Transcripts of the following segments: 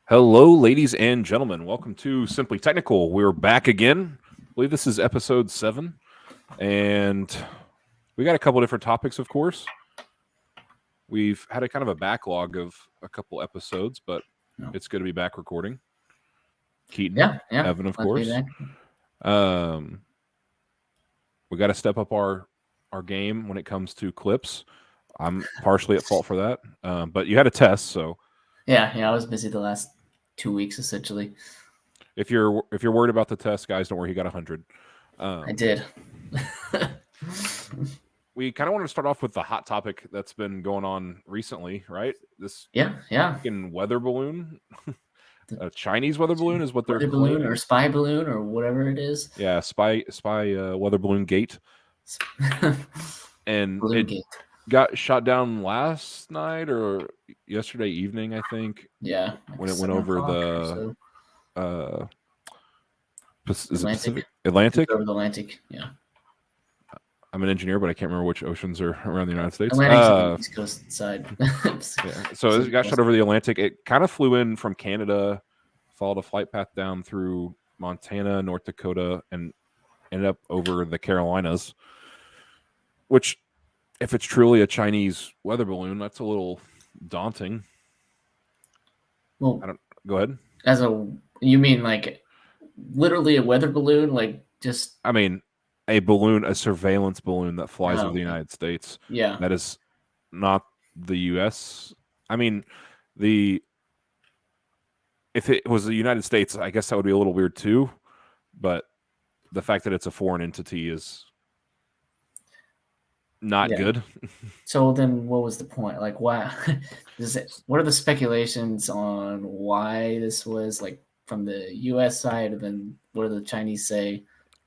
Hello, ladies and gentlemen. Welcome to Simply Technical. We're back again. I believe this is episode 7. And we got a couple different topics, of course. We've had a kind of a backlog of a couple episodes, but it's good to be back recording. Keaton, yeah. Evan, of course. We got to step up our game when it comes to clips. I'm partially at fault for that, but you had a test, so yeah. I was busy the last 2 weeks essentially. If you're worried about the test, guys, don't worry. He got 100. I did. We kind of want to start off with the hot topic that's been going on recently, right? This fucking weather balloon, a Chinese weather balloon is what they're weather claiming. balloon or spy balloon or whatever it is. Yeah, spy weather balloon gate. And balloongate got shot down last night or yesterday evening, I think. Yeah, like when it went over the Atlantic. Over the Atlantic. Yeah. I'm an engineer, but I can't remember which oceans are around the United States. Atlantic East Coast side. Yeah. So it got shot over the Atlantic. It kind of flew in from Canada, followed a flight path down through Montana, North Dakota, and ended up over the Carolinas. Which, if it's truly a Chinese weather balloon, that's a little daunting. Well, go ahead. You mean like literally a weather balloon, like just? I mean, a balloon, a surveillance balloon that flies over the United States. Yeah. That is not the U.S. I mean, if it was the United States, I guess that would be a little weird too. But the fact that it's a foreign entity is not good. So then what was the point? Like, why? What are the speculations on why this was like from the U.S. side, and then what do the Chinese say?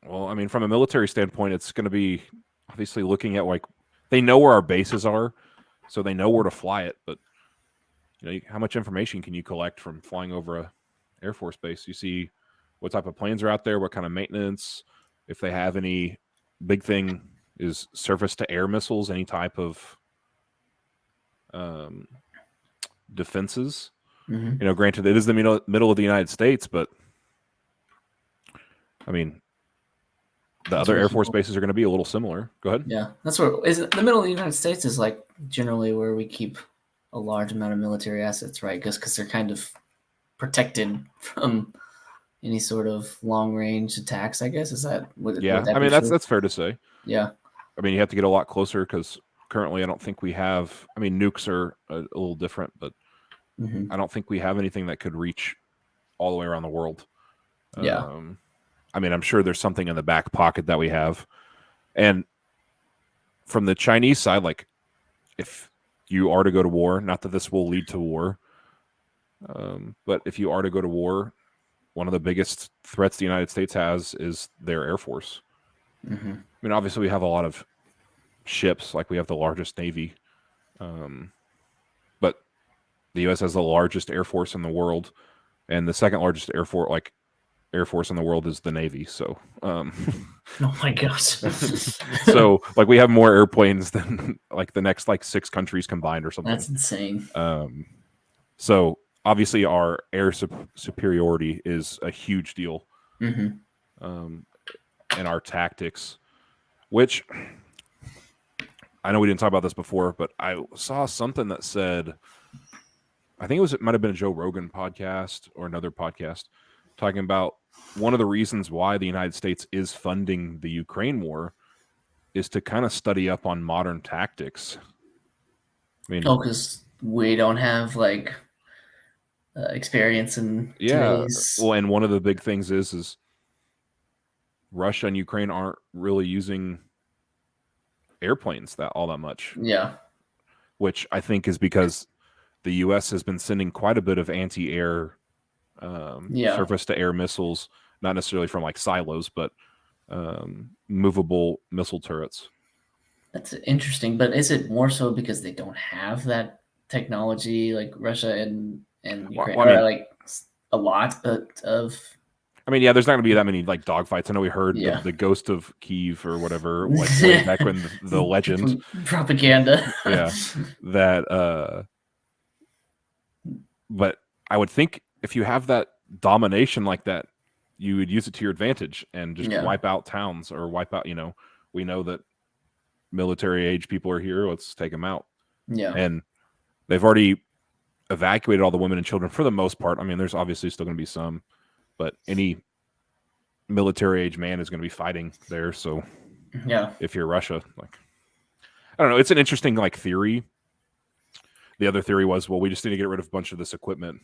Well, I mean, from a military standpoint, it's going to be obviously looking at like they know where our bases are, so they know where to fly it. But how much information can you collect from flying over a Air Force base? You see what type of planes are out there, what kind of maintenance, if they have any. Big thing is surface to air missiles, any type of defenses. Mm-hmm. Granted, it is the middle of the United States, but I mean. The other Air Force bases are going to be a little similar. Go ahead. Yeah, that's where the middle of the United States is like generally where we keep a large amount of military assets, right? Because they're kind of protected from any sort of long range attacks. I guess is that what? Yeah, I mean that's fair to say. Yeah, I mean you have to get a lot closer because currently I don't think we have. I mean nukes are a little different, but I don't think we have anything that could reach all the way around the world. Yeah. I mean, I'm sure there's something in the back pocket that we have. And from the Chinese side, like, if you are to go to war, not that this will lead to war, but if you are to go to war, one of the biggest threats the United States has is their Air Force. Mm-hmm. I mean, obviously, we have a lot of ships, like we have the largest Navy. But the U.S. has the largest Air Force in the world, and the second largest Air Force in the world is the Navy. So, oh my gosh. So like we have more airplanes than like the next like 6 countries combined or something. That's insane. So obviously our air superiority is a huge deal. Mm-hmm. And our tactics, which I know we didn't talk about this before, but I saw something that said, I think it might have been a Joe Rogan podcast or another podcast talking about one of the reasons why the United States is funding the Ukraine war is to kind of study up on modern tactics. I mean, because we don't have like experience in today's... Well, and one of the big things is Russia and Ukraine aren't really using airplanes all that much. Yeah, which I think is because the U.S. has been sending quite a bit of anti-air. Surface to air missiles, not necessarily from like silos, but movable missile turrets. That's interesting, but is it more so because they don't have that technology like Russia and Ukraine? Well, I mean, like a lot of. I mean, yeah, there's not going to be that many like dogfights. I know we heard the Ghost of Kiev or whatever, like way back when the legend propaganda. Yeah, that. But I would think if you have that domination like that, you would use it to your advantage and just Yeah. wipe out towns or wipe out. We know that military age people are here. Let's take them out. Yeah. And they've already evacuated all the women and children for the most part. I mean, there's obviously still going to be some, but any military age man is going to be fighting there. So Yeah. if you're Russia, like, I don't know, it's an interesting like theory. The other theory was, well, we just need to get rid of a bunch of this equipment.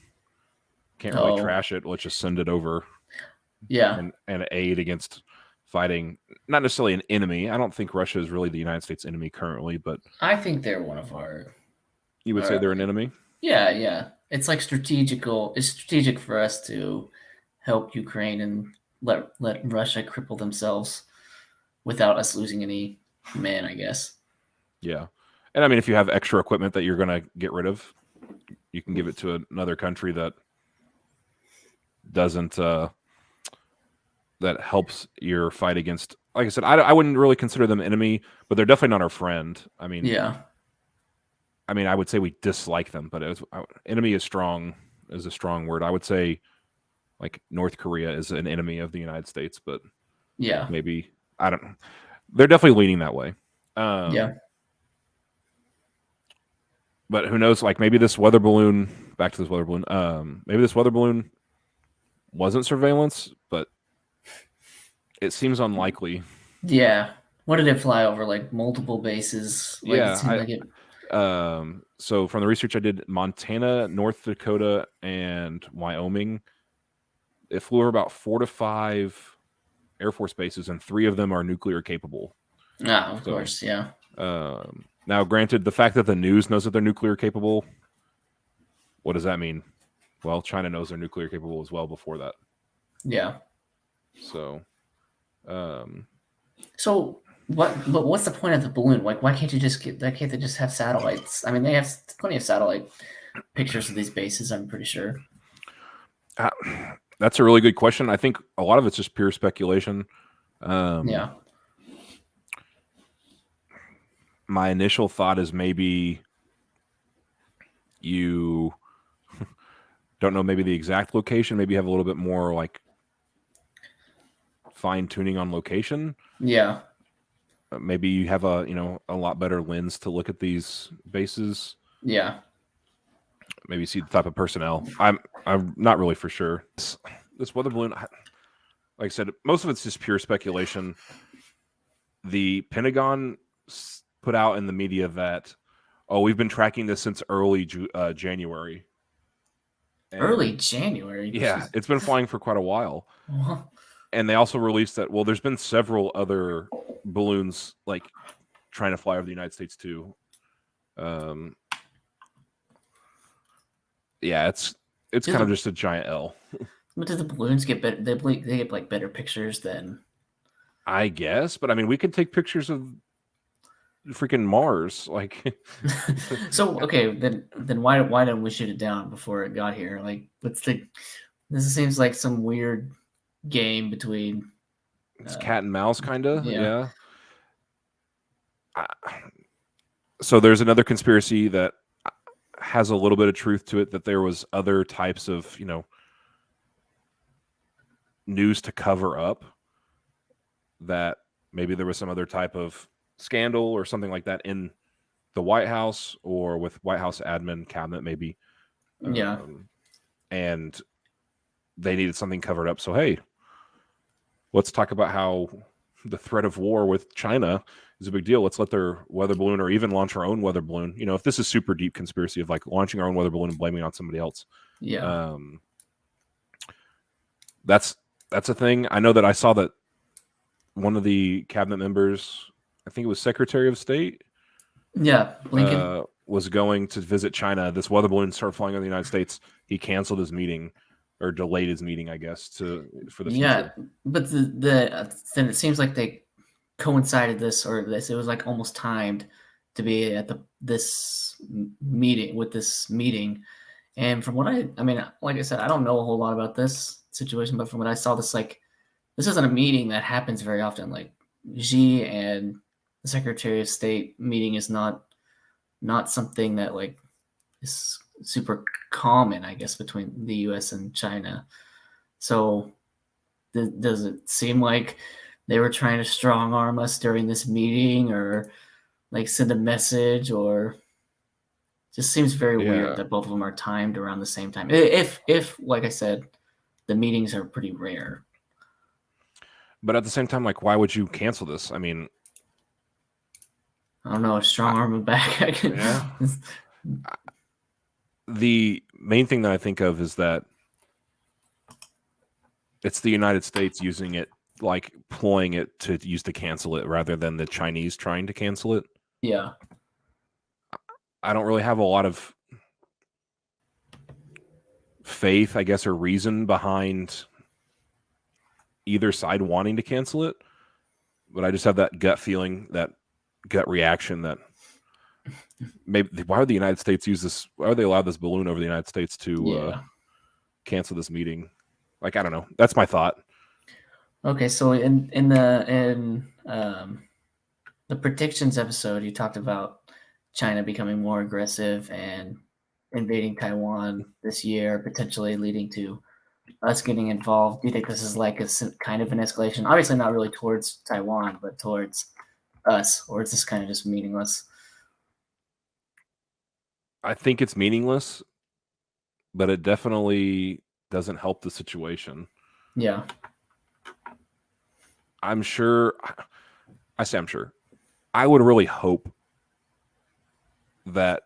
Can't really trash it. Let's just send it over. Yeah. And aid against fighting, not necessarily an enemy. I don't think Russia is really the United States enemy currently, but I think they're one of our. you would say they're an enemy? Yeah, yeah. It's like strategical. It's strategic for us to help Ukraine and let Russia cripple themselves without us losing any men, I guess. Yeah. And I mean, if you have extra equipment that you're going to get rid of, you can give it to another country that doesn't, that helps your fight against, like I said, I wouldn't really consider them enemy, but they're definitely not our friend. I mean, yeah. I mean, I would say we dislike them, but enemy is a strong word. I would say like North Korea is an enemy of the United States, but yeah, maybe, I don't know. They're definitely leaning that way. Yeah. But who knows? Like maybe this weather balloon. Back to this weather balloon. Maybe this weather balloon wasn't surveillance, but it seems unlikely. Yeah. What did it fly over? Like multiple bases? Like, Yeah. it seemed like it. So from the research I did, Montana, North Dakota, and Wyoming, it flew over about 4 to 5 Air Force bases, and 3 of them are nuclear capable. Of course, yeah. Now, granted, the fact that the news knows that they're nuclear capable, what does that mean? Well, China knows they're nuclear capable as well before that. Yeah. So, so what? But what's the point of the balloon? Like, why can't you just can't they just have satellites? I mean, they have plenty of satellite pictures of these bases. I'm pretty sure. That's a really good question. I think a lot of it's just pure speculation. Yeah. My initial thought is maybe you don't know maybe the exact location. Maybe you have a little bit more like fine tuning on location. Yeah. Maybe you have a lot better lens to look at these bases. Yeah. Maybe see the type of personnel. I'm not really for sure. This weather balloon, like I said, most of it's just pure speculation. The Pentagon put out in the media that, we've been tracking this since early January. And, early January? Yeah, it's been flying for quite a while. And they also released that, well, there's been several other balloons like trying to fly over the United States too. Yeah, it's kind of just a giant L. But do the balloons get better? They get like better pictures than, I guess, but I mean, we can take pictures of freaking Mars, like. So okay, then why didn't we shoot it down before it got here? Like, this seems like some weird game between. It's cat and mouse, kind of. Yeah. So there's another conspiracy that has a little bit of truth to it, that there was other types of news to cover up, that maybe there was some other type of scandal or something like that in the White House or with White House admin cabinet, maybe. Yeah. And they needed something covered up. So, hey, let's talk about how the threat of war with China is a big deal. Let's let their weather balloon, or even launch our own weather balloon. If this is super deep conspiracy of like launching our own weather balloon and blaming it on somebody else. Yeah. That's a thing. I know that I saw that one of the cabinet members, I think it was Secretary of State. Yeah, Lincoln was going to visit China. This weather balloon started flying over the United States. He canceled his meeting, or delayed his meeting, I guess, for the future. Yeah, but then it seems like they coincided this, or this. It was like almost timed to be at this meeting. And from what I mean, like I said, I don't know a whole lot about this situation, but from what I saw, this isn't a meeting that happens very often. Like Xi and the Secretary of State meeting is not something that like is super common, I guess, between the U.S. and China. So, does it seem like they were trying to strong arm us during this meeting, or like send a message, or just seems very weird Yeah. that both of them are timed around the same time? If like I said, the meetings are pretty rare. But at the same time, like, why would you cancel this? I mean, I don't know, strong arm them back. I can, yeah. The main thing that I think of is that it's the United States using it, like ploying it to use to cancel it rather than the Chinese trying to cancel it. Yeah. I don't really have a lot of faith, I guess, or reason behind either side wanting to cancel it. But I just have that gut feeling, that gut reaction that maybe why would the United States use this? Why would they allow this balloon over the United States to cancel this meeting? Like, I don't know. That's my thought. Okay, so in the predictions episode, you talked about China becoming more aggressive and invading Taiwan this year, potentially leading to us getting involved. Do you think this is like a kind of an escalation? Obviously, not really towards Taiwan, but towards us, or is this kind of just meaningless? I think it's meaningless, but it definitely doesn't help the situation. Yeah. I'm sure. I say I'm sure. I would really hope that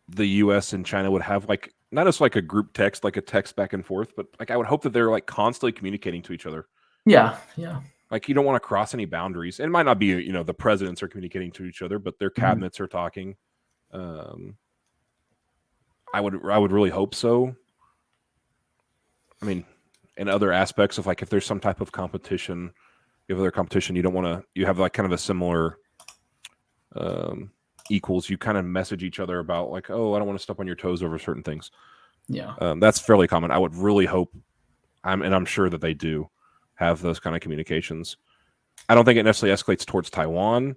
the U.S. and China would have like not just like a group text, like a text back and forth, but like I would hope that they're like constantly communicating to each other. Yeah. Yeah. Like you don't want to cross any boundaries. It might not be the presidents are communicating to each other, but their cabinets are talking. I would really hope so. I mean, in other aspects of like if there's some type of competition, if there's competition, you don't want to. You have like kind of a similar equals. You kind of message each other about like, oh, I don't want to step on your toes over certain things. Yeah. That's fairly common. I would really hope, I'm sure that they do have those kind of communications. I don't think it necessarily escalates towards Taiwan,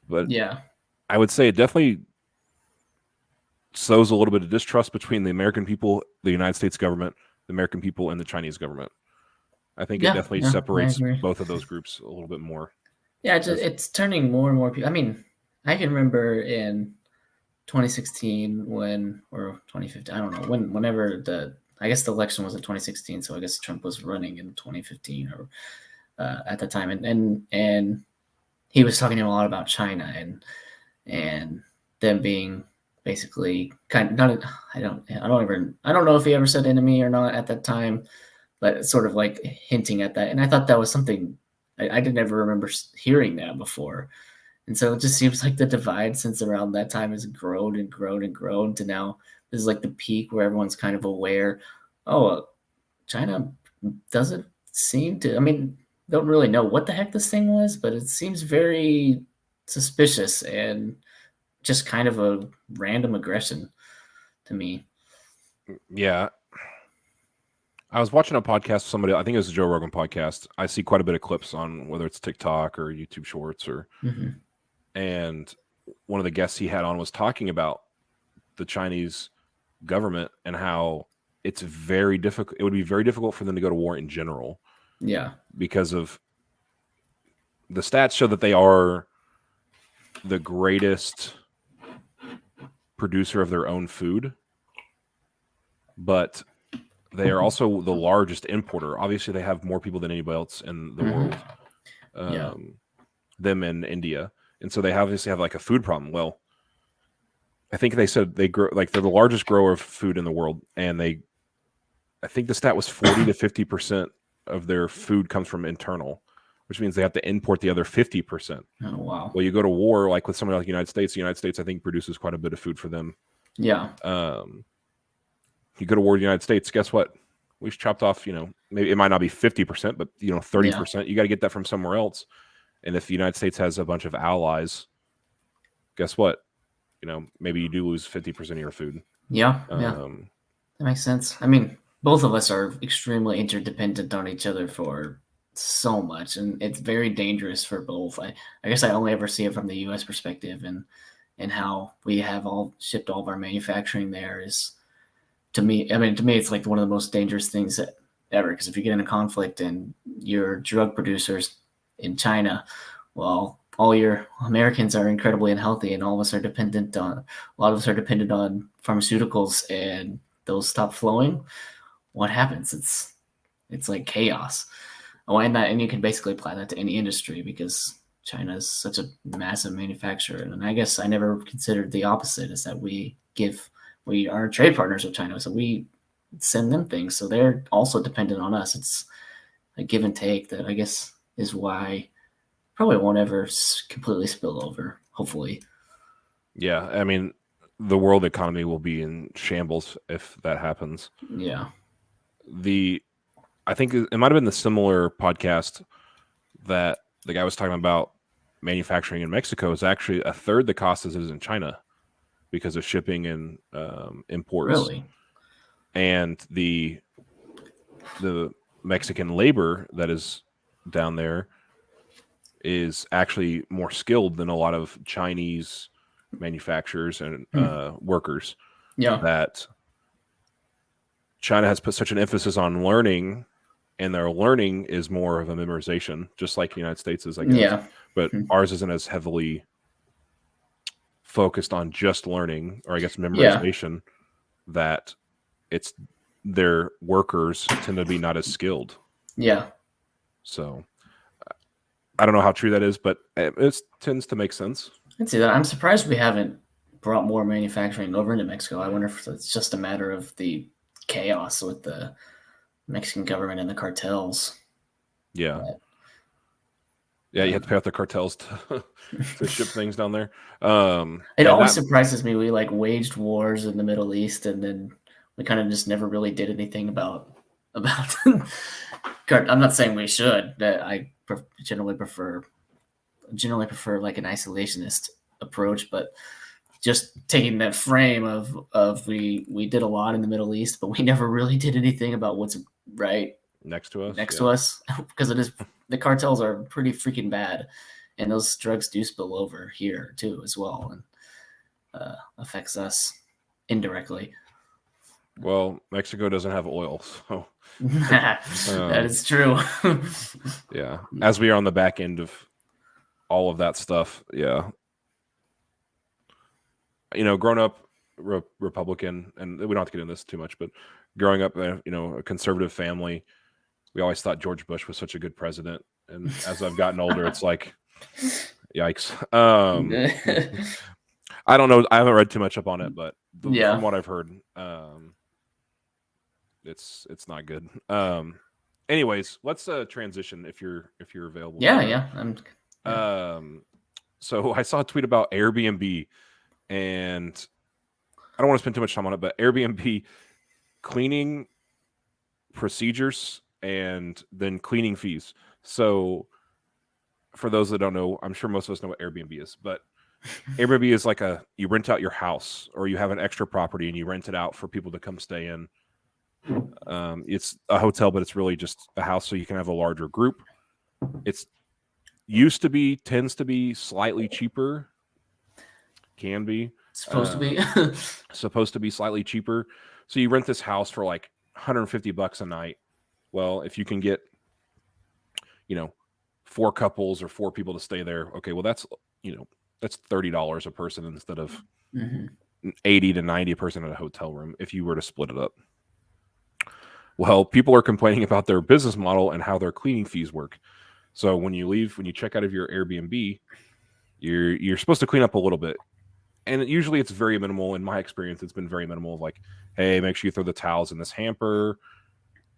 but Yeah. I would say it definitely sows a little bit of distrust between the American people, the United States government, the American people, and the Chinese government. I think it definitely I separates agree. both of those groups a little bit more. Yeah, it's turning more and more people. I mean, I can remember in 2016 or 2015, I don't know, whenever I guess the election was in 2016, so I guess Trump was running in 2015 or at the time, and he was talking a lot about China and them being basically kind of not. I don't know if he ever said enemy or not at that time, but sort of like hinting at that. And I thought that was something I didn't ever remember hearing that before. And so it just seems like the divide since around that time has grown and grown and grown to now this is like the peak where everyone's kind of aware. Oh, China doesn't seem to. I mean, don't really know what the heck this thing was, but it seems very suspicious and just kind of a random aggression to me. Yeah. I was watching a podcast with somebody, I think it was a Joe Rogan podcast. I see quite a bit of clips on whether it's TikTok or YouTube Shorts and one of the guests he had on was talking about the Chinese government and how it's very difficult. It would be very difficult for them to go to war in general. Yeah. Because of the stats show that they are the greatest producer of their own food, but they are also the largest importer. Obviously, they have more people than anybody else in the world. Them in India, and so they obviously have like a food problem. Well, I think they said they grow like they're the largest grower of food in the world, and I think the stat was 40 to 50% of their food comes from internal, which means they have to import the other 50%. Oh wow. Well, you go to war like with somebody like the United States, I think produces quite a bit of food for them. Yeah. You go to war with the United States, guess what? We've chopped off, maybe it might not be 50%, but 30%. You got to get that from somewhere else. And if the United States has a bunch of allies, guess what? Maybe you do lose 50% of your food. Yeah. That makes sense. I mean, both of us are extremely interdependent on each other for so much, and it's very dangerous for both. I guess I only ever see it from the U.S. perspective, and and how we have all shipped all of our manufacturing there is, to me, it's like one of the most dangerous things ever. Because if you get in a conflict and your drug producers in China, well, all your Americans are incredibly unhealthy, and all of us are dependent on, a lot of us are dependent on pharmaceuticals, and those stop flowing. What happens? It's like chaos. Oh, and you can basically apply that to any industry, because China is such a massive manufacturer. And I guess I never considered the opposite, is that we are trade partners with China, so we send them things, so they're also dependent on us. It's a give and take that I guess is why probably won't ever completely spill over, hopefully. Yeah, I mean, the world economy will be in shambles if that happens. Yeah. I think it might have been the similar podcast that the guy was talking about manufacturing in Mexico is actually a third the cost as it is in China because of shipping and imports. Really? And the Mexican labor that is down there is actually more skilled than a lot of Chinese manufacturers and workers. Yeah. That China has put such an emphasis on learning, and their learning is more of a memorization, just like the United States is, I guess. Yeah. But ours isn't as heavily focused on just learning, or I guess memorization, that it's their workers tend to be not as skilled. Yeah. So I don't know how true that is, but it tends to make sense. I can see that. I'm surprised we haven't brought more manufacturing over into Mexico. I wonder if it's just a matter of the chaos with the Mexican government and the cartels. Yeah. Yeah, you have to pay off the cartels to ship things down there. It always surprises me. We like waged wars in the Middle East, and then we kind of just never really did anything about. I'm not saying we should. I generally prefer like an isolationist approach, but just taking that frame of we did a lot in the Middle East, but we never really did anything about what's right next to us, because the cartels are pretty freaking bad, and those drugs do spill over here too as well, and affects us indirectly. Well, Mexico doesn't have oil, so that is true. Yeah, as we are on the back end of all of that stuff, yeah. Growing up Republican, and we don't have to get into this too much, but growing up, a conservative family, we always thought George Bush was such a good president. And as I've gotten older, it's like, yikes. I don't know. I haven't read too much up on it, but from what I've heard, it's not good. Anyways, let's transition if you're available. Yeah. So I saw a tweet about Airbnb, and I don't want to spend too much time on it, but Airbnb cleaning procedures and then cleaning fees. So for those that don't know, I'm sure most of us know what Airbnb is, but Airbnb is like you rent out your house, or you have an extra property and you rent it out for people to come stay in. It's a hotel, but it's really just a house so you can have a larger group. It's tends to be slightly cheaper. Can be. Supposed to be slightly cheaper. So you rent this house for like $150 a night. Well, if you can get, 4 couples or 4 people to stay there, okay, well that's $30 a person instead of $80 to $90 a person in a hotel room if you were to split it up. Well, people are complaining about their business model and how their cleaning fees work. So when you check out of your Airbnb, you're supposed to clean up a little bit. And usually it's very minimal. In my experience, it's been very minimal. Like, hey, make sure you throw the towels in this hamper,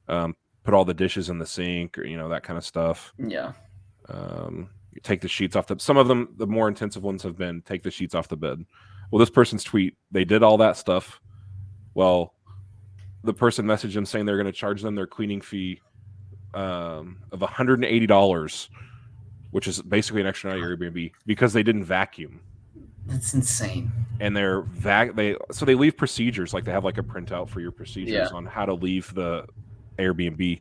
put all the dishes in the sink, or that kind of stuff. Yeah. You take the sheets off some of them, the more intensive ones have been take the sheets off the bed. Well, this person's tweet, they did all that stuff. Well, the person messaged them saying they're going to charge them their cleaning fee of $180, which is basically an extra night at your Airbnb, because they didn't vacuum. That's insane. And they leave procedures, like they have like a printout for your procedures on how to leave the Airbnb.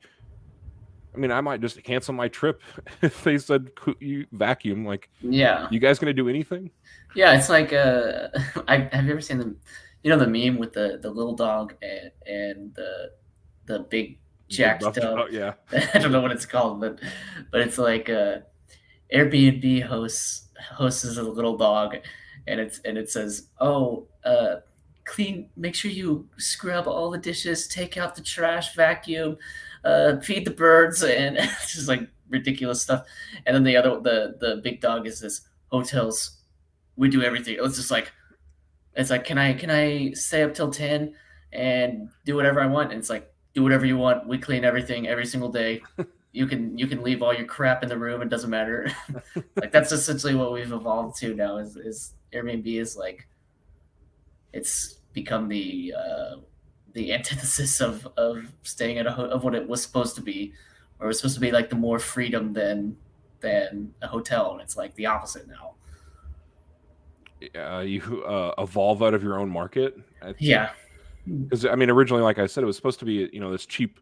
I mean, I might just cancel my trip if they said you vacuum. Like, Yeah, you guys gonna do anything? yeah. It's like have you ever seen the, the meme with the little dog and the big Big jacked buff dog? dog. Yeah. I don't know what it's called, but it's like Airbnb hosts a little dog, and it says, "Oh, clean. Make sure you scrub all the dishes, take out the trash, vacuum, feed the birds," and it's just like ridiculous stuff. And then the big dog is this hotels. We do everything. It's like, can I stay up till 10 and do whatever I want? And it's like, do whatever you want. We clean everything every single day. You can leave all your crap in the room. It doesn't matter. Like that's essentially what we've evolved to now. Is Airbnb is like it's become the antithesis of staying at of what it was supposed to be, or it was supposed to be like the more freedom than a hotel, and it's like the opposite now. You evolve out of your own market. Yeah, Because I mean, originally, like I said, it was supposed to be this cheap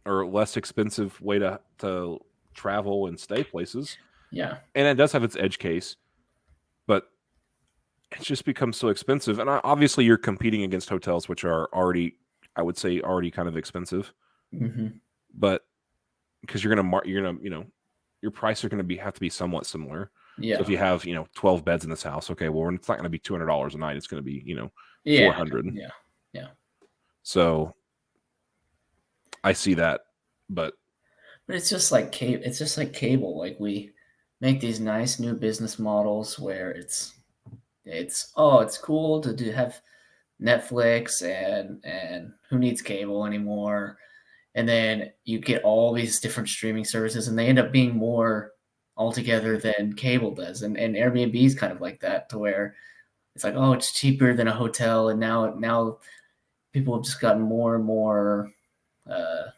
or less expensive way to travel and stay places, yeah, and it does have its edge case, but it's just become so expensive. And obviously, you're competing against hotels, which are already, I would say, already kind of expensive. hmm But because your price are going to have to be somewhat similar. So yeah, if you have 12 beds in this house, okay, well, it's not going to be $200 a night. It's going to be yeah, 400. yeah, yeah. So I see that, but But it's just like cable. It's just like cable. Like we make these nice new business models where it's cool to have Netflix and who needs cable anymore? And then you get all these different streaming services, and they end up being more altogether than cable does. And Airbnb is kind of like that, to where it's like, oh, it's cheaper than a hotel, and now people have just gotten more and more. Uh,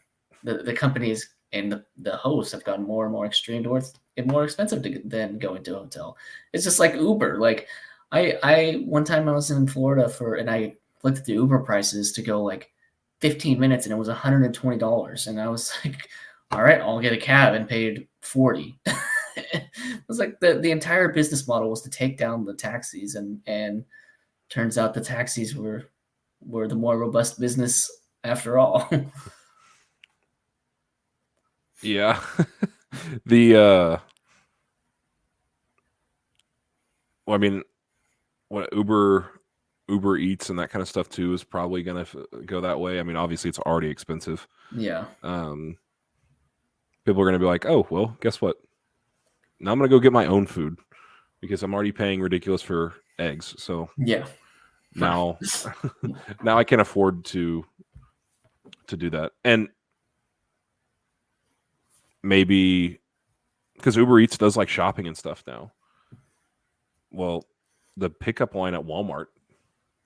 the companies and the hosts have gotten more and more extreme towards it more expensive than going to a hotel. It's just like Uber. Like I one time I was in Florida and I looked at the Uber prices to go like 15 minutes, and it was $120, and I was like, all right, I'll get a cab, and paid 40. It was like the entire business model was to take down the taxis, and turns out the taxis were the more robust business after all. yeah, the well, I mean, what Uber Eats and that kind of stuff too is probably going to go that way. I mean, obviously, it's already expensive. Yeah. People are going to be like, oh, well, guess what? Now I'm going to go get my own food because I'm already paying ridiculous for eggs. So Yeah. now, now I can afford to do that. And maybe because Uber Eats does like shopping and stuff now. Well, the pickup line at Walmart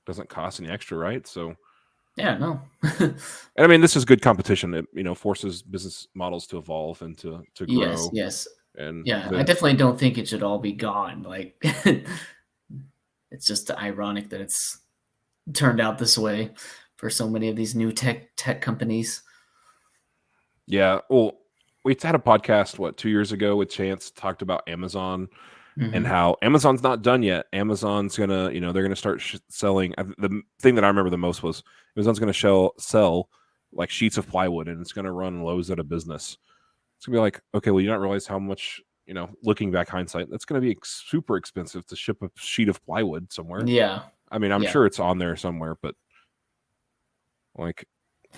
doesn't cost any extra, right? So, Yeah, no. and I mean, this is good competition. It forces business models to evolve and to Yes, grow. yes. And Yeah, I definitely don't think it should all be gone. Like it's just ironic that it's turned out this way for so many of these new tech companies. yeah, well, we had a podcast 2 years ago with Chance talked about Amazon and Mhm. how Amazon's not done yet. Amazon's gonna, they're gonna start selling. The thing that I remember the most was Amazon's gonna sell like sheets of plywood, and it's gonna run Lowe's out of business. It's gonna be like, okay, well, you don't realize how much, looking back hindsight, that's gonna be super expensive to ship a sheet of plywood somewhere. Yeah. I mean, I'm Yeah. sure it's on there somewhere, but like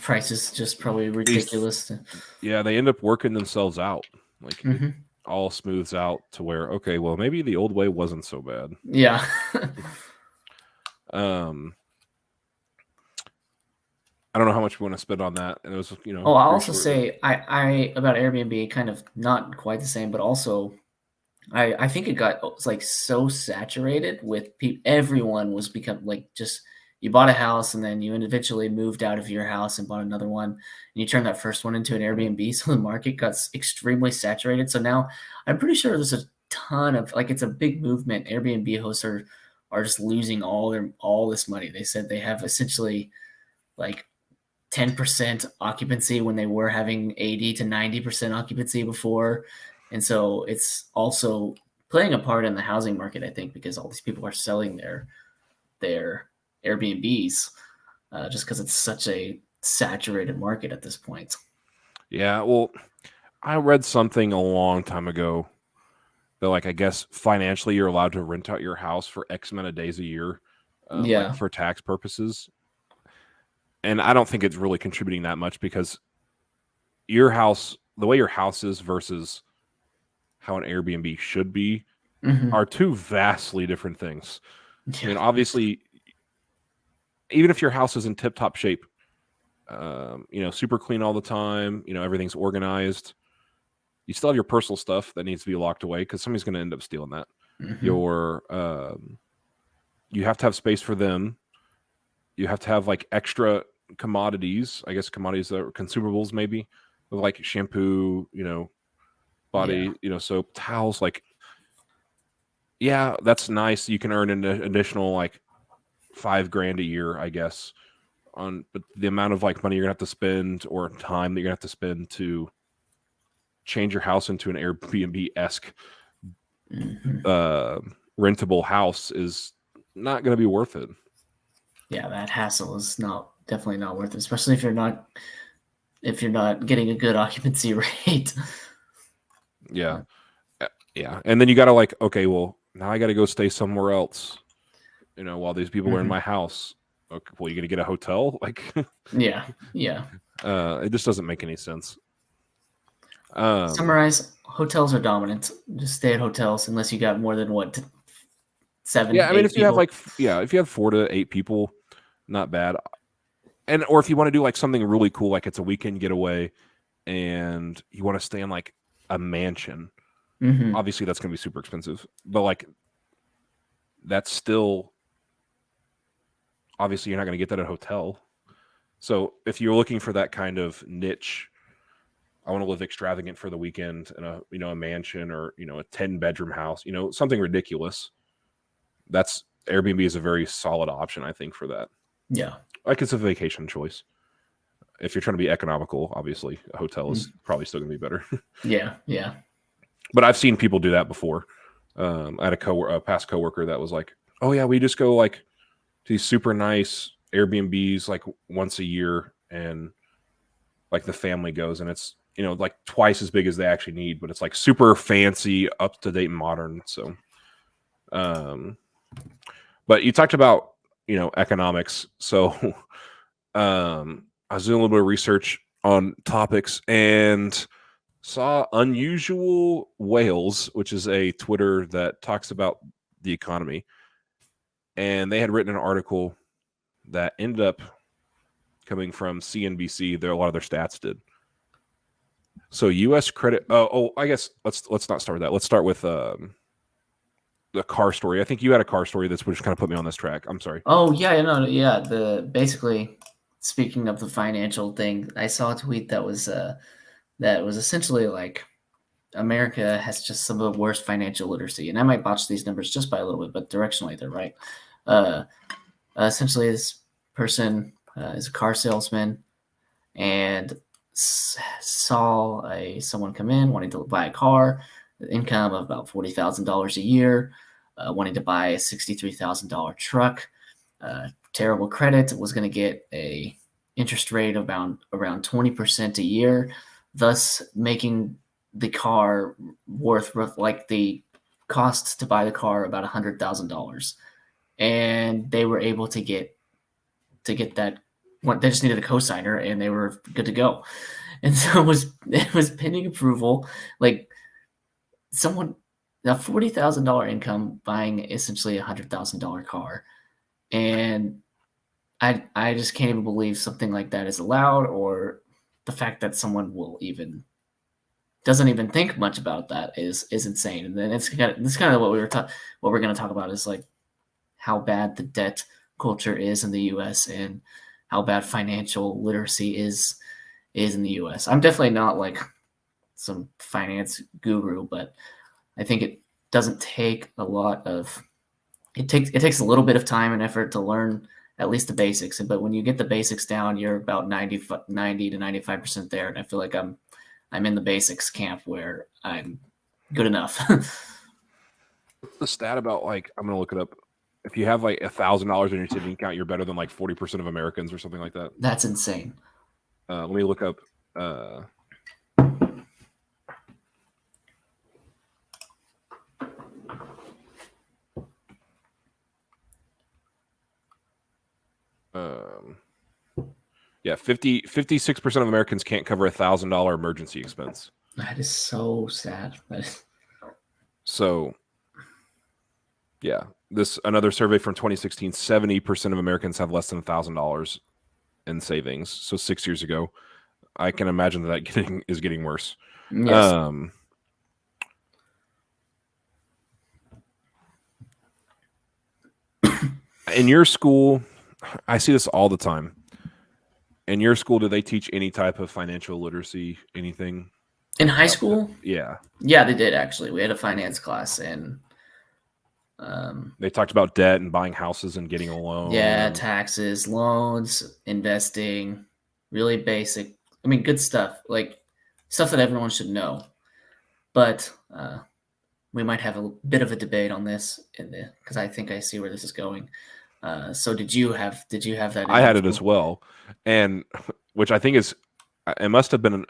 Price is just probably these, ridiculous. yeah, they end up working themselves out. Like it Mhm. all smooths out to where, okay, well, maybe the old way wasn't so bad. Yeah. I don't know how much we want to spend on that, and it was, Oh, I'll pretty also short. say I about Airbnb, kind of not quite the same, but also I think it got like so saturated with people. Everyone was become like, just you bought a house, and then you eventually moved out of your house and bought another one, and you turned that first one into an Airbnb. So the market got extremely saturated. So now I'm pretty sure there's a ton of, like, it's a big movement. Airbnb hosts are just losing all this money. They said they have essentially like 10% occupancy when they were having 80 to 90% occupancy before. And so it's also playing a part in the housing market, I think, because all these people are selling their Airbnbs just because it's such a saturated market at this point. Yeah, well, I read something a long time ago that, like, I guess financially you're allowed to rent out your house for X amount of days a year, like Yeah. for tax purposes. And I don't think it's really contributing that much because your house, the way your house is versus how an Airbnb should be, Mm-hmm. are two vastly different things. I Yeah. mean, obviously, even if your house is in tip-top shape, super clean all the time, everything's organized, you still have your personal stuff that needs to be locked away because somebody's going to end up stealing that. Mm-hmm. You have to have space for them. You have to have like extra commodities, I guess commodities that are consumables, maybe, of like shampoo, body, soap, towels. Like, yeah, that's nice. You can earn an additional like $5,000 a year, I guess. But the amount of like money you're gonna have to spend or time that you're gonna have to spend to change your house into an Airbnb-esque rentable house is not gonna be worth it. Yeah, that hassle is definitely not worth it, especially if you're not getting a good occupancy rate. Yeah. Yeah. And then you gotta like, okay, well, now I gotta go stay somewhere else, while these people are in my house. Okay, well, you gonna get a hotel? Like, Yeah. it just doesn't make any sense. Summarize: hotels are dominant. Just stay at hotels unless you got more than seven, Yeah, I mean, eight if you have people. if you have 4 to 8 people, not bad. And or if you want to do like something really cool, like it's a weekend getaway, and you want to stay in like a mansion. Mm-hmm. Obviously, that's going to be super expensive, but like that's still obviously you're not going to get that at a hotel. So if you're looking for that kind of niche, I want to live extravagant for the weekend in a mansion or a 10-bedroom house, something ridiculous. That's Airbnb is a very solid option, I think, for that. Yeah. Like it's a vacation choice. If you're trying to be economical, obviously a hotel is probably still going to be better. Yeah. But I've seen people do that before. I had a past coworker that was like, "Oh yeah, we just go like to these super nice Airbnbs like once a year, and like the family goes, and it's like twice as big as they actually need, but it's like super fancy, up to date, modern." So, but you talked about economics, so I was doing a little bit of research on topics and saw Unusual Whales, which is a Twitter that talks about the economy. And they had written an article that ended up coming from CNBC. A lot of their stats did. So U.S. credit. I guess let's not start with that. Let's start with the car story. I think you had a car story that's which kind of put me on this track. I'm sorry. Oh yeah, no, yeah. Basically, speaking of the financial thing, I saw a tweet that was essentially like America has just some of the worst financial literacy, and I might botch these numbers just by a little bit, but directionally they're right. Essentially, this person is a car salesman and saw someone come in wanting to buy a car, income of about $40,000 a year, wanting to buy a $63,000 truck. Terrible credit, was going to get a interest rate of around 20% a year, thus making the car worth like the cost to buy the car about $100,000. And they were able to get that. They just needed a cosigner, and they were good to go. And so it was pending approval. Like someone, a $40,000 income buying essentially $100,000 car, and I just can't even believe something like that is allowed, or the fact that someone doesn't even think much about that is insane. And then it's kind of what we're going to talk about is like how bad the debt culture is in the U.S. and how bad financial literacy is in the U.S. I'm definitely not like some finance guru, but I think it doesn't take a lot of it takes a little bit of time and effort to learn at least the basics. But when you get the basics down, you're about 90 to 95% there. And I feel like I'm in the basics camp where I'm good enough. The stat about like I'm gonna look it up. If you have like $1,000 in your savings account, you're better than like 40% of Americans or something like that. That's insane. Let me look up. Yeah, 56% of Americans can't cover $1,000 emergency expense. That is so sad. So, yeah, another survey from 2016, 70% of Americans have less than $1,000 in savings. So 6 years ago, I can imagine that is getting worse. Yes. In your school, I see this all the time. In your school, do they teach any type of financial literacy, anything? In high school? Yeah. Yeah, they did actually. We had a finance class and they talked about debt and buying houses and getting a loan. Yeah, taxes, loans, investing, really basic. I mean, good stuff, like stuff that everyone should know. But we might have a bit of a debate on this because I think I see where this is going. So did you have that? I had it as well, and which I think is it must have been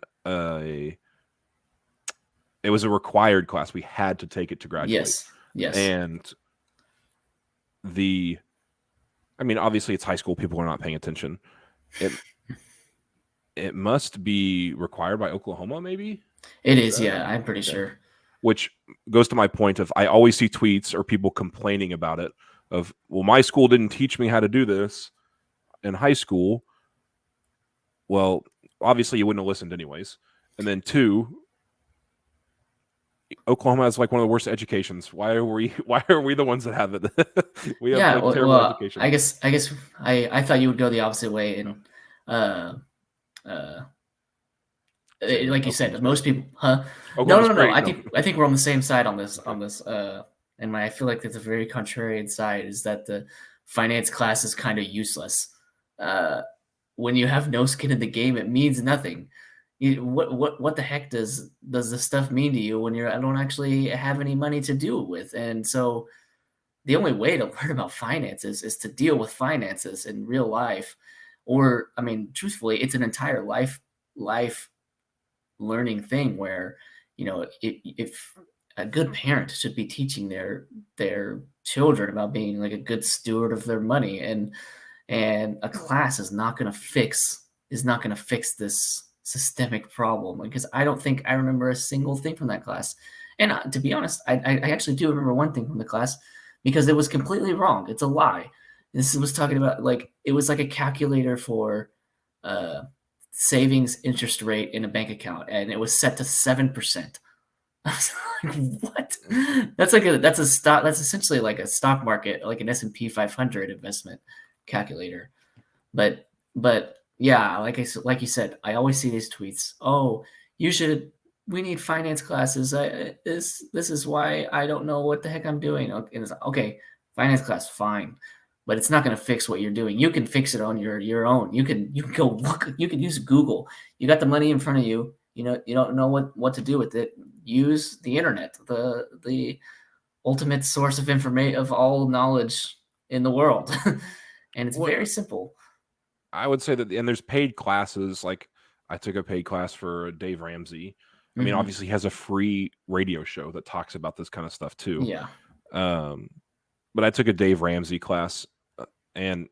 it was a required class. We had to take it to graduate. Yes. And I mean, obviously it's high school. People are not paying attention. It must be required by Oklahoma, maybe? It is, yeah. I'm pretty sure. Which goes to my point of I always see tweets or people complaining about it of, well, my school didn't teach me how to do this in high school. Well, obviously you wouldn't have listened anyways. And then 2, Oklahoma has like one of the worst educations. Why are we the ones that have it? We have terrible education. I guess I thought you would go the opposite way and like you said, most people, huh? No. I think we're on the same side on this. And I feel like it's a very contrarian side is that the finance class is kind of useless. When you have no skin in the game, it means nothing. What the heck does this stuff mean to you when I don't actually have any money to do it with? And so the only way to learn about finances is to deal with finances in real life. Or, I mean, truthfully, it's an entire life learning thing where, if a good parent should be teaching their children about being like a good steward of their money, and a class is not going to fix this systemic problem, because I don't think I remember a single thing from that class. And to be honest, I actually do remember one thing from the class because it was completely wrong. It's a lie. This was talking about it was like a calculator for savings interest rate in a bank account, and it was set to 7%. I was like, what? That's essentially like a stock market, like an S&P 500 investment calculator. But yeah, like you said, I always see these tweets. Oh, we need finance classes. This is why I don't know what the heck I'm doing. And it's like, okay, finance class, fine. But it's not going to fix what you're doing. You can fix it on your own. You can go look. You can use Google. You got the money in front of you. You don't know what to do with it. Use the internet, the ultimate source of information of all knowledge in the world, and it's very simple. I would say that, and there's paid classes. Like I took a paid class for Dave Ramsey. I mean, obviously he has a free radio show that talks about this kind of stuff too. Yeah. But I took a Dave Ramsey class. And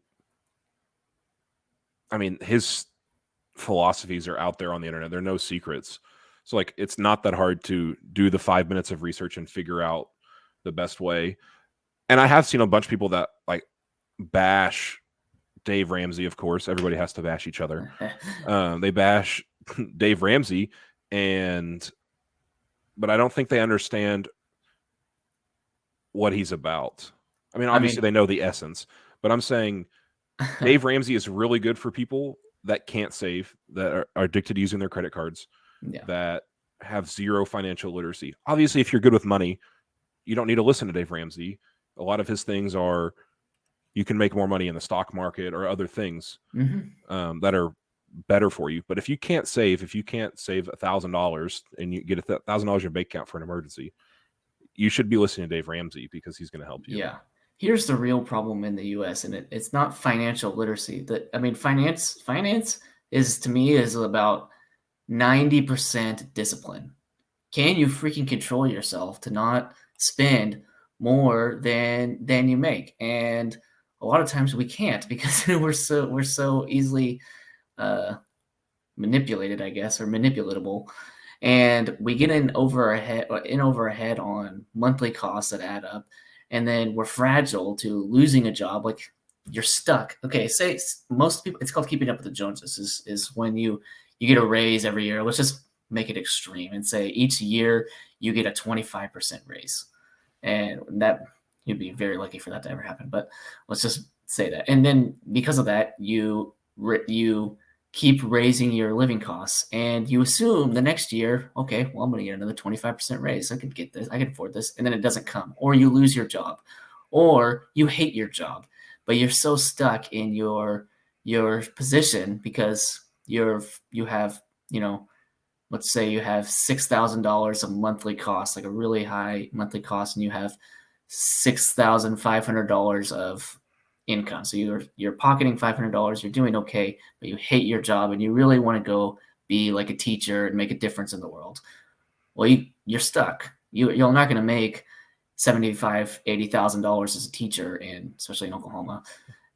I mean, his philosophies are out there on the internet. There are no secrets. So it's not that hard to do the 5 minutes of research and figure out the best way. And I have seen a bunch of people that bash Dave Ramsey. Of course, everybody has to bash each other. They bash Dave Ramsey, but I don't think they understand what he's about. I mean, obviously they know the essence. But I'm saying Dave Ramsey is really good for people that can't save, that are addicted to using their credit cards, that have zero financial literacy. Obviously, if you're good with money, you don't need to listen to Dave Ramsey. A lot of his things are, you can make more money in the stock market or other things Mm-hmm. that are better for you. But if you can't save $1,000 and you get $1,000 in your bank account for an emergency, you should be listening to Dave Ramsey because he's going to help you. Yeah. Here's the real problem in the U.S. and it's not financial literacy. Finance is to me is about 90% discipline. Can you freaking control yourself to not spend more than you make? And a lot of times we can't because we're so easily manipulated, I guess, or manipulatable, and we get in over our head on monthly costs that add up, and then we're fragile to losing a job. Like you're stuck. Okay, say most people, it's called keeping up with the Joneses. Is when you get a raise every year. Let's just make it extreme and say each year you get a 25% raise, and that you'd be very lucky for that to ever happen. But let's just say that, and then because of that, you keep raising your living costs, and you assume the next year, okay, well, I'm going to get another 25% raise. I can get this. I can afford this. And then it doesn't come, or you lose your job, or you hate your job, but you're so stuck in your position because you have, let's say you have $6,000 of monthly cost, like a really high monthly cost, and you have $6,500 of income. So you're pocketing $500. You're doing okay, but you hate your job and you really want to go be like a teacher and make a difference in the world. Well, you're stuck. You're not going to make $80,000 as a teacher, and especially in Oklahoma,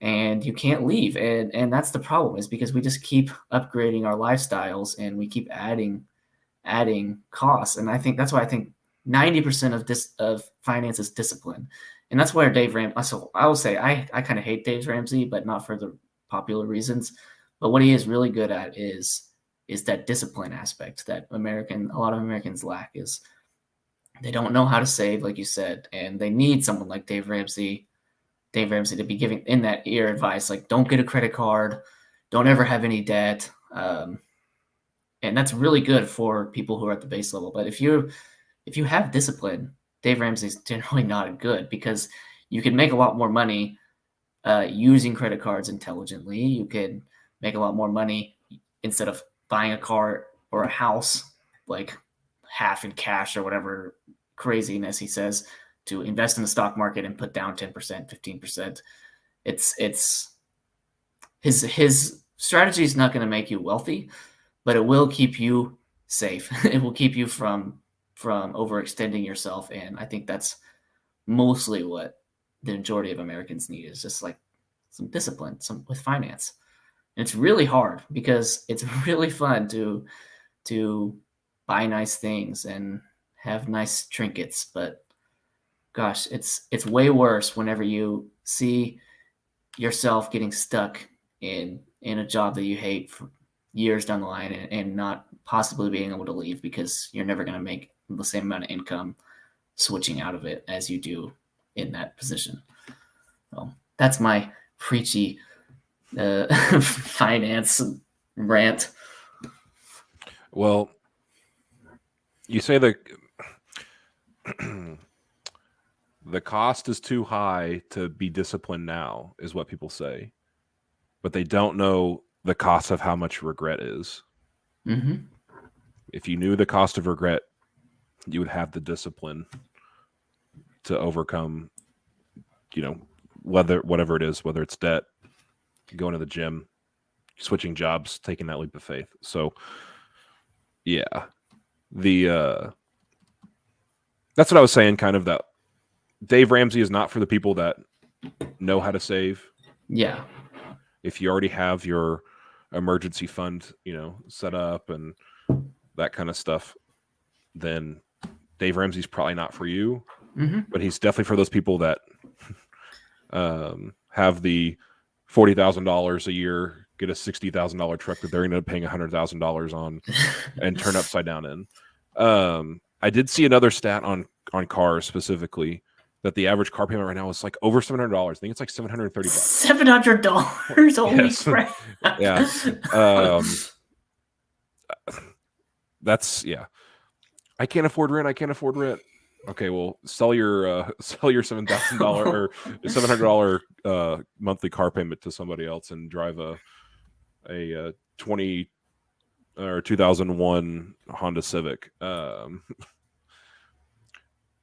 and you can't leave. And that's the problem, is because we just keep upgrading our lifestyles and we keep adding costs. And I think that's why I think 90% of finance is discipline. And that's where Dave Ramsey, so I will say I kind of hate Dave Ramsey, but not for the popular reasons. But what he is really good at is that discipline aspect that a lot of Americans lack. Is they don't know how to save, like you said, and they need someone like Dave Ramsey to be giving in that ear advice, like don't get a credit card, don't ever have any debt. And that's really good for people who are at the base level. But if you have discipline, Dave Ramsey's generally not good, because you can make a lot more money using credit cards intelligently. You can make a lot more money instead of buying a car or a house, like half in cash or whatever craziness he says, to invest in the stock market and put down 10%, 15%. It's his strategy is not going to make you wealthy, but it will keep you safe. It will keep you from overextending yourself. And I think that's mostly what the majority of Americans need, is just like some discipline, with finance. And it's really hard because it's really fun to buy nice things and have nice trinkets, but gosh, it's way worse whenever you see yourself getting stuck in a job that you hate for years down the line, and not possibly being able to leave because you're never going to make the same amount of income switching out of it as you do in that position. So that's my preachy finance rant. Well, you say the cost is too high to be disciplined now, is what people say, but they don't know the cost of how much regret is. Mm-hmm. If you knew the cost of regret, you would have the discipline to overcome, whatever it is, whether it's debt, going to the gym, switching jobs, taking that leap of faith. So yeah, that's what I was saying, kind of, that Dave Ramsey is not for the people that know how to save. Yeah. If you already have your emergency fund, set up and that kind of stuff, then Dave Ramsey's probably not for you. Mm-hmm. But he's definitely for those people that have the $40,000 a year, get a $60,000 truck that they're going to end up paying $100,000 on and turn upside down in. I did see another stat on cars specifically, that the average car payment right now is like over $700. I think it's like $730. $700. Holy Yes. crap! Yeah. That's, yeah. I can't afford rent. Okay, well, sell your $7,000 or $700 monthly car payment to somebody else and drive a 20 or 2001 Honda Civic. And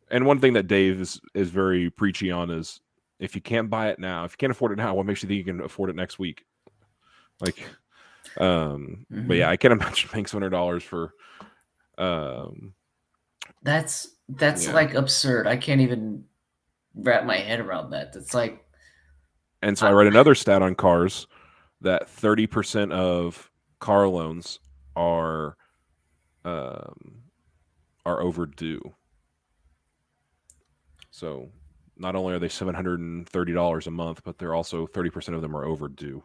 one thing that Dave is very preachy on is if you can't buy it now, if you can't afford it now, what makes you think you can afford it next week? Like, but yeah, I can't imagine paying $700 for. That's Yeah. like absurd. I can't even wrap my head around that. It's like, And so I read another stat on cars that 30% of car loans are overdue. So not only are they $730 a month, but they're also 30% of them are overdue.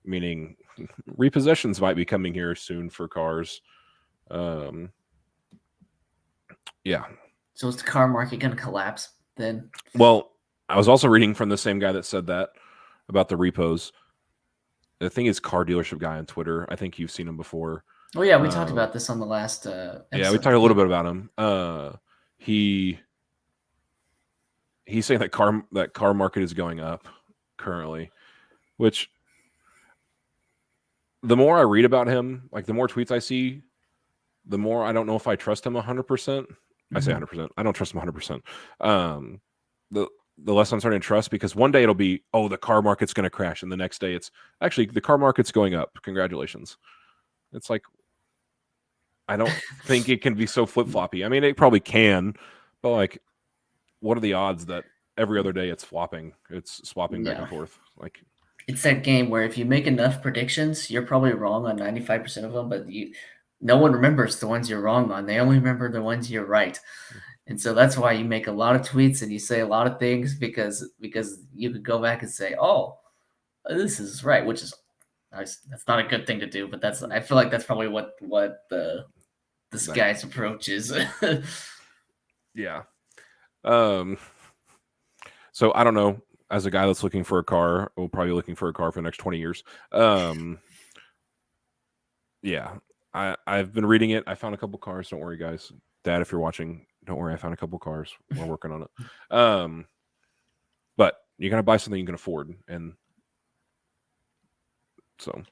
Meaning repossessions might be coming here soon for cars. Yeah. So is the car market going to collapse then? Well, I was also reading from the same guy that said that about the repos. The thing is, car dealership guy on Twitter. I think you've seen him before. Oh yeah, we talked about this on the last episode. Yeah, we talked a little bit about him. He's saying that car market is going up currently, which the more I read about him, like the more tweets I see, the more I don't know if I trust him 100%. I say 100%. I don't trust him 100%. The less I'm starting to trust, because one day it'll be, oh, the car market's going to crash, and the next day it's actually the car market's going up. Congratulations. It's like, I don't think it can be so flip-floppy. I mean, it probably can, but like, what are the odds that every other day it's flopping? It's swapping back and forth. Like, it's that game where if you make enough predictions, you're probably wrong on 95% of them, but no one remembers the ones you're wrong on. They only remember the ones you're right. And so that's why you make a lot of tweets and you say a lot of things because you could go back and say, oh, this is right, which is that's not a good thing to do, but I feel like that's probably what this guy's approach is. Yeah. So I don't know. As a guy that's looking for a car, we'll probably be looking for a car for the next 20 years. Yeah. I've been reading it. I found a couple cars. Don't worry, guys. Dad, if you're watching, don't worry. I found a couple cars. We're working on it. But you gotta buy something you can afford, and so,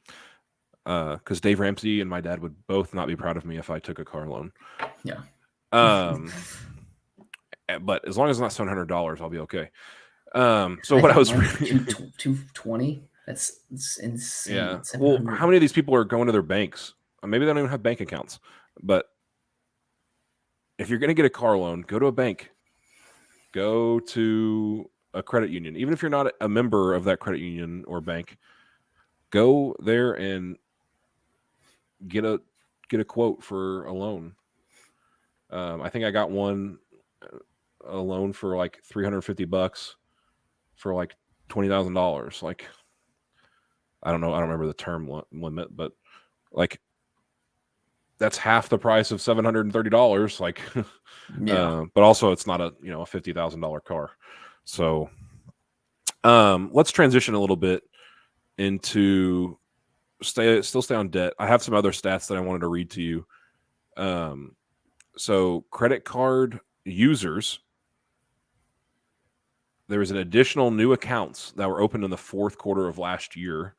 because Dave Ramsey and my dad would both not be proud of me if I took a car loan. Yeah. But as long as it's not $700, I'll be okay. So what I was reading, 220. That's insane. Yeah. Well, how many of these people are going to their banks? Maybe they don't even have bank accounts. But if you're going to get a car loan, go to a bank. Go to a credit union. Even if you're not a member of that credit union or bank, go there and get a quote for a loan. I think I got a loan for like $350 for like $20,000. Like, I don't know. I don't remember the term limit, but like that's half the price of $730. Like, yeah. But also it's not a $50,000 car. So, let's transition a little bit into still stay on debt. I have some other stats that I wanted to read to you. So credit card users, there was an additional new accounts that were opened in the fourth quarter of last year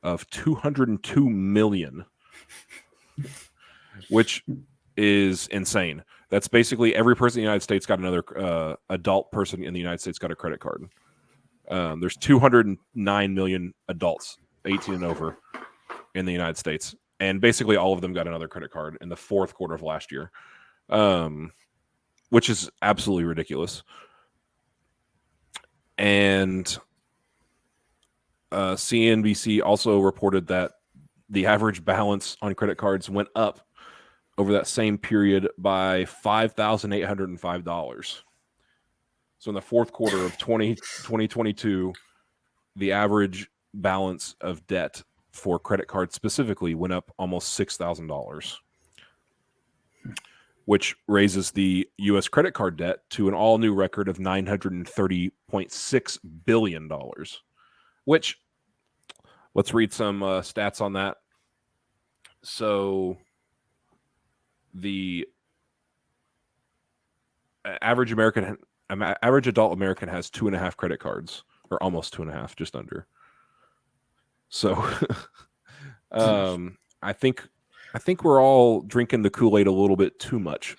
of 202 million, which is insane. That's basically every person in the United States got another adult person in the United States got a credit card. There's 209 million adults 18 and over in the United States, and basically all of them got another credit card in the fourth quarter of last year, which is absolutely ridiculous. And CNBC also reported that the average balance on credit cards went up over that same period by $5,805. So in the fourth quarter of 2022, the average balance of debt for credit cards specifically went up almost $6,000, which raises the U.S. credit card debt to an all-new record of $930.6 billion, which, let's read some stats on that. So the average adult American has 2.5 credit cards, or almost 2.5, just under. So, I think we're all drinking the Kool-Aid a little bit too much.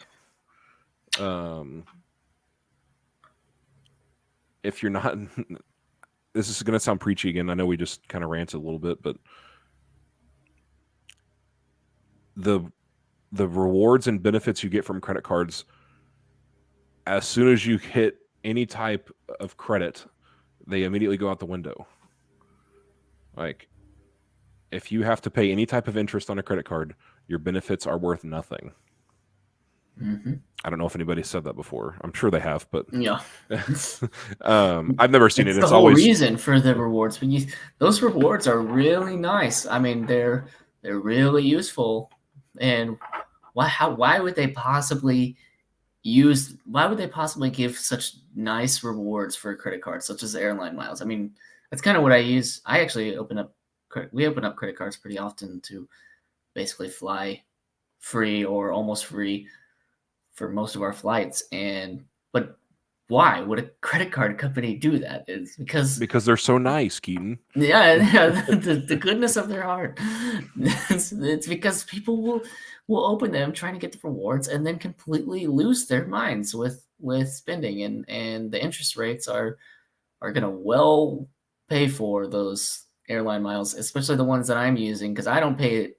If you're not, this is going to sound preachy again. I know we just kind of ranted a little bit, but the rewards and benefits you get from credit cards, as soon as you hit any type of credit, they immediately go out the window. Like, if you have to pay any type of interest on a credit card, your benefits are worth nothing. Mm-hmm. I don't know if anybody said that before. I'm sure they have, but yeah, I've never seen it. the It's whole always reason for the rewards. But those rewards are really nice. I mean, they're really useful. And why would they possibly why would they possibly give such nice rewards for a credit card, such as airline miles? I mean, that's kind of what I use. I actually we open up credit cards pretty often to basically fly free or almost free for most of our flights. But why would a credit card company do that? Is because they're so nice, Keaton. yeah, the goodness of their heart. It's because people will open them trying to get the rewards and then completely lose their minds with spending, and the interest rates are gonna well pay for those airline miles, especially the ones that I'm using, because I don't pay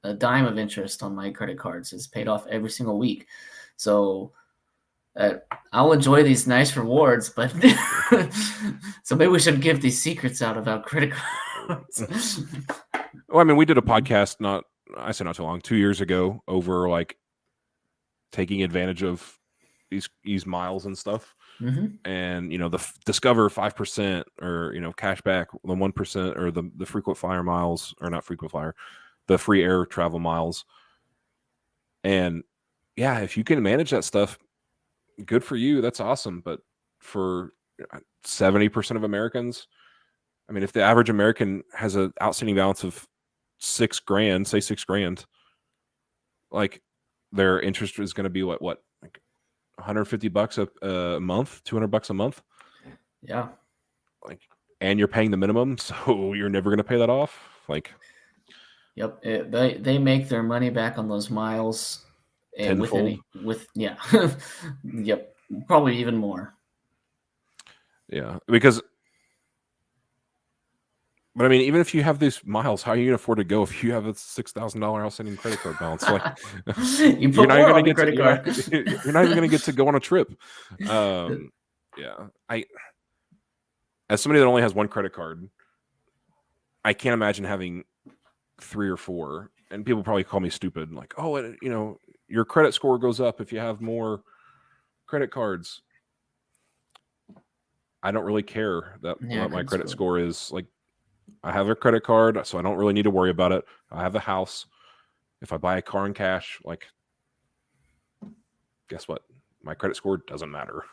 a dime of interest on my credit cards. It's paid off every single week. So I'll enjoy these nice rewards, but so maybe we should give these secrets out about credit cards. Well, I mean, we did a podcast not too long, 2 years ago, over like taking advantage of these miles and stuff. Mm-hmm. And the Discover 5%, or cash back, the 1%, or the frequent flyer miles, or not frequent flyer, the free air travel miles. And yeah, if you can manage that stuff, good for you. That's awesome. But for 70% of Americans, I mean, if the average American has an outstanding balance of $6,000, say $6,000, like, their interest is going to be like $150 a month, $200 a month. Yeah. Like, and you're paying the minimum, so you're never going to pay that off. Like, yep, they make their money back on those miles, and yep, probably even more. Yeah, but I mean, even if you have these miles, how are you going to afford to go if you have a $6,000 outstanding credit card balance? Like, you're not even going to get to go on a trip. Yeah, as somebody that only has one credit card, I can't imagine having 3 or 4. And people probably call me stupid, like, oh, your credit score goes up if you have more credit cards. I don't really care what my credit score is. Like, I have a credit card, so I don't really need to worry about it. I have a house. If I buy a car in cash, like, guess what? My credit score doesn't matter.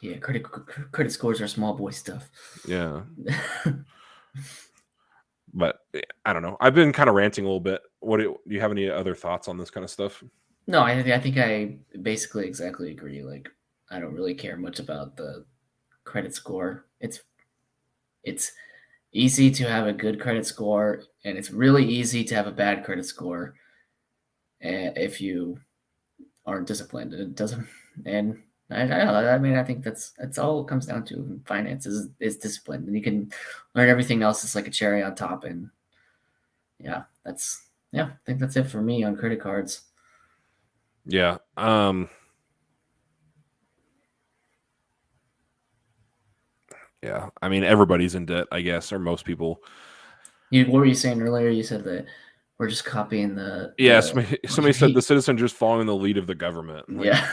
Yeah, credit scores are small boy stuff. Yeah. But I don't know. I've been kind of ranting a little bit. Do you have any other thoughts on this kind of stuff? No, I think I basically exactly agree. Like, I don't really care much about the credit score. It's easy to have a good credit score, and it's really easy to have a bad credit score if you aren't disciplined. It doesn't, and I mean, I think that's all it comes down to. Finance is discipline, and you can learn everything else. It's like a cherry on top, and I think that's it for me on credit cards. Yeah. Yeah. I mean, everybody's in debt, I guess, or most people. What were you saying earlier? You said that we're just copying the. Yeah. Somebody said the citizen just following the lead of the government. Like, yeah.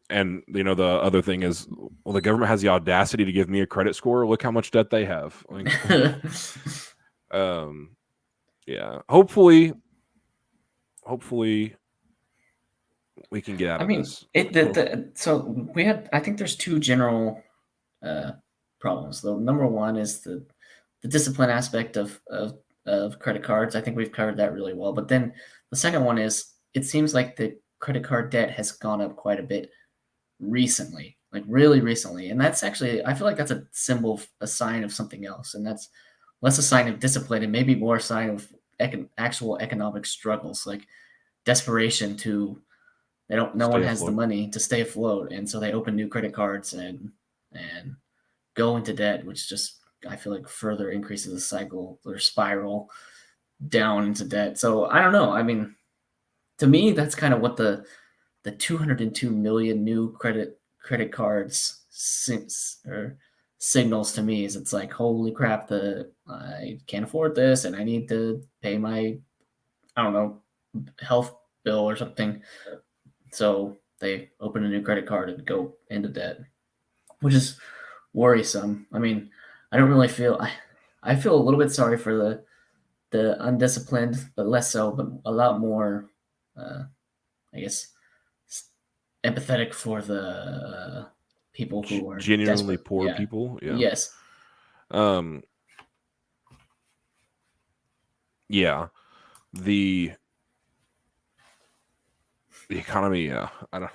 And the other thing is, well, the government has the audacity to give me a credit score. Look how much debt they have. Like, yeah. Hopefully we can get out of this. So we had. I think there's 2 general problems. The number one is the discipline aspect of credit cards. I think we've covered that really well. But then the second one is, it seems like the credit card debt has gone up quite a bit recently, like really recently. And that's actually, I feel like that's a symbol, a sign of something else. And that's less a sign of discipline and maybe more a sign of actual economic struggles, like desperation to, no one Stay has the afloat. money to stay afloat. And so they open new credit cards and go into debt, which just, I feel like further increases the cycle or spiral down into debt. So I don't know. I mean, to me, that's kind of what the 202 million new credit cards signals to me is it's like, holy crap, I can't afford this and I need to pay my, I don't know, health bill or something. So they open a new credit card and go into debt, which is worrisome. I mean, I don't really feel I feel a little bit sorry for the undisciplined, but less so, but a lot more, I guess, empathetic for the people who are Genuinely desperate. poor Yeah. people. Yeah. Yes. Um. Yeah. The economy. Yeah. I don't.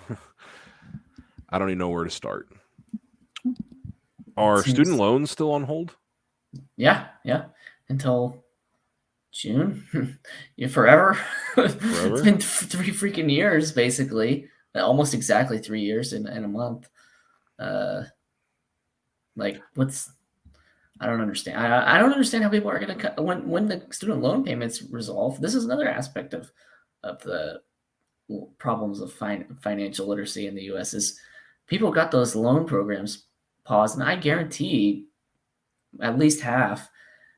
I don't even know where to start. Are student Seems. loans still on hold? Yeah. Yeah. Until June. Yeah, forever. It's Forever? been 3 freaking years, basically. Almost exactly 3 years in a month. Uh, like what's I don't understand. I don't understand how people are going to cut when the student loan payments resolve. This is another aspect of the problems of financial literacy in the U.S. is people got those loan programs paused, and I guarantee at least half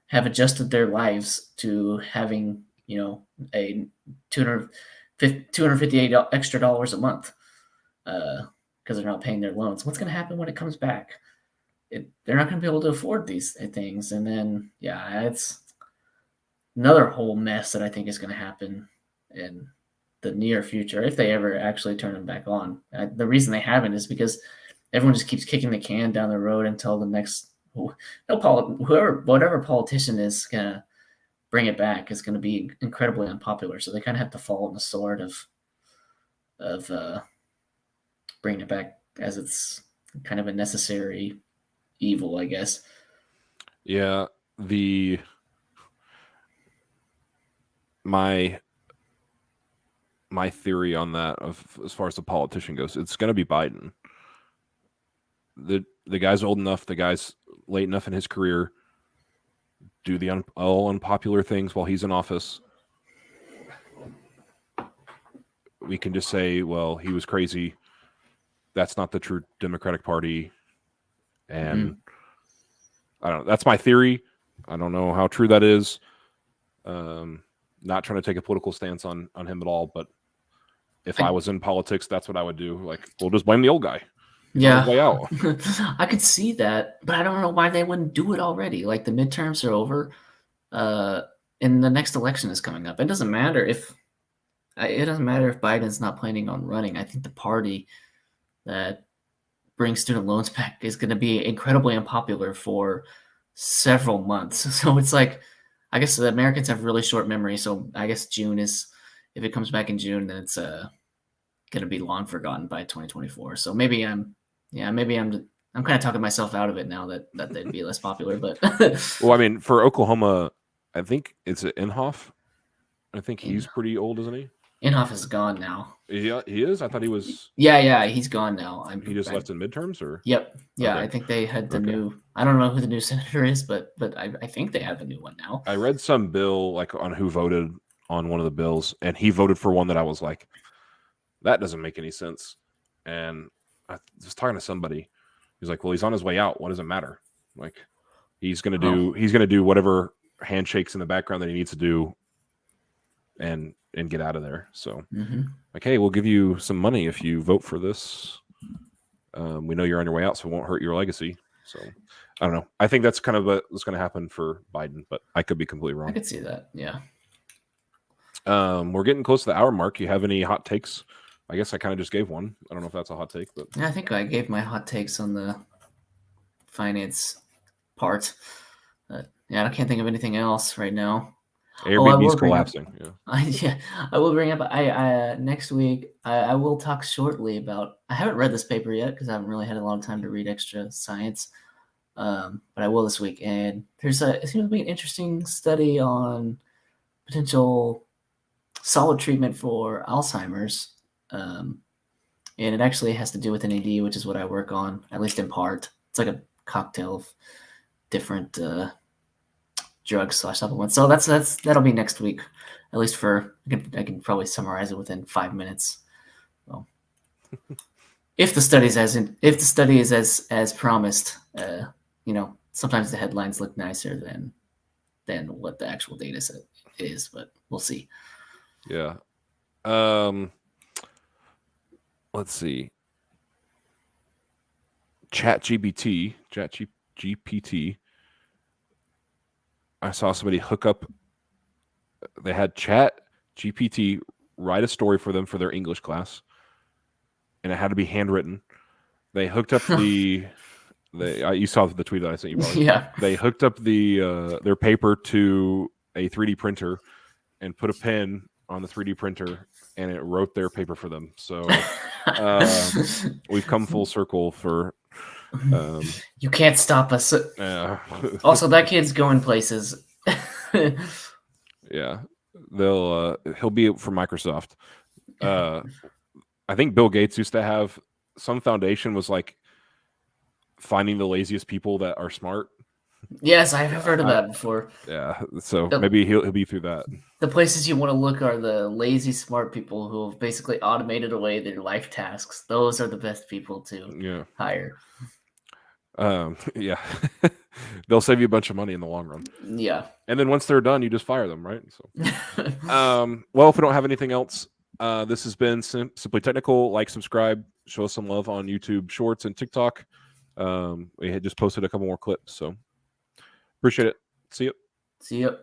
have adjusted their lives to having a 258 extra dollars a month because they're not paying their loans. What's going to happen when it comes back? They're not going to be able to afford these things, and then it's another whole mess that I think is going to happen in the near future if they ever actually turn them back on. The reason they haven't is because everyone just keeps kicking the can down the road until the next whatever politician is gonna bring it back is going to be incredibly unpopular. So they kind of have to fall on the sword of bringing it back as it's kind of a necessary evil, I guess. Yeah. The my my theory on that, of as far as the politician goes, it's going to be Biden. The guy's old enough. The guy's late enough in his career. Do the all unpopular things while he's in office. We can just say, well, he was crazy. That's not the true Democratic Party. And I don't know. That's my theory. I don't know how true that is. Not trying to take a political stance on him at all, but if I was in politics, that's what I would do. Like, we'll just blame the old guy. He's on his way out. I could see that, but I don't know why they wouldn't do it already. Like the midterms are over, and the next election is coming up. It doesn't matter if Biden's not planning on running. I think the party that brings student loans back is going to be incredibly unpopular for several months. So it's like, I guess the Americans have really short memory. So I guess June is, if it comes back in June, then it's going to be long forgotten by 2024. So maybe I'm kind of talking myself out of it now that they'd be less popular. But well, I mean, for Oklahoma, I think it's Inhofe. I think he's pretty old, isn't he? Inhofe is gone now. Yeah, he is. I thought he was. Yeah, he's gone now. He just left in midterms, or yep, yeah. Okay. I think they had the new. I don't know who the new senator is, but I think they have a new one now. I read some bill like on who voted on one of the bills, and he voted for one that I was like, that doesn't make any sense. And I was talking to somebody. He's like, well, he's on his way out. What does it matter? Like, he's gonna do whatever handshakes in the background that he needs to do, and get out of there. So, like, hey, we'll give you some money if you vote for this. We know you're on your way out, so it won't hurt your legacy. So, I don't know. I think that's kind of what's going to happen for Biden, but I could be completely wrong. I could see that. Yeah. We're getting close to the hour mark. You have any hot takes? I guess I kind of just gave one. I don't know if that's a hot take, but yeah, I think I gave my hot takes on the finance part. Yeah, I can't think of anything else right now. Airbnb's collapsing. Yeah, I will bring up. I next week I will talk shortly about. I haven't read this paper yet because I haven't really had a lot of time to read extra science. But I will this week, and it seems to be an interesting study on potential solid treatment for Alzheimer's, and it actually has to do with NAD, which is what I work on, at least in part. It's like a cocktail of different drugs / supplements. So that'll be next week, at least for I can probably summarize it within 5 minutes. Well, if the study is as promised, sometimes the headlines look nicer than what the actual data set is, but we'll see. Yeah. Let's see. ChatGPT. I saw somebody hook up. They had ChatGPT write a story for them for their English class, and it had to be handwritten. They hooked up you saw the tweet that I sent you. Probably. Yeah. They hooked up their paper to a 3D printer and put a pen on the 3D printer, and it wrote their paper for them. So we've come full circle for. You can't stop us. Also, that kid's going places. Yeah, he'll be for Microsoft. I think Bill Gates used to have some foundation was like finding the laziest people that are smart. Yes, I've heard of that before. Yeah, so maybe he'll be through that. The places you want to look are the lazy, smart people who have basically automated away their life tasks. Those are the best people to hire. Yeah, they'll save you a bunch of money in the long run. Yeah, and then once they're done, you just fire them, right? So, well, if we don't have anything else, this has been Simply Technical. Like, subscribe, show us some love on YouTube Shorts and TikTok. We had just posted a couple more clips, so appreciate it. See you.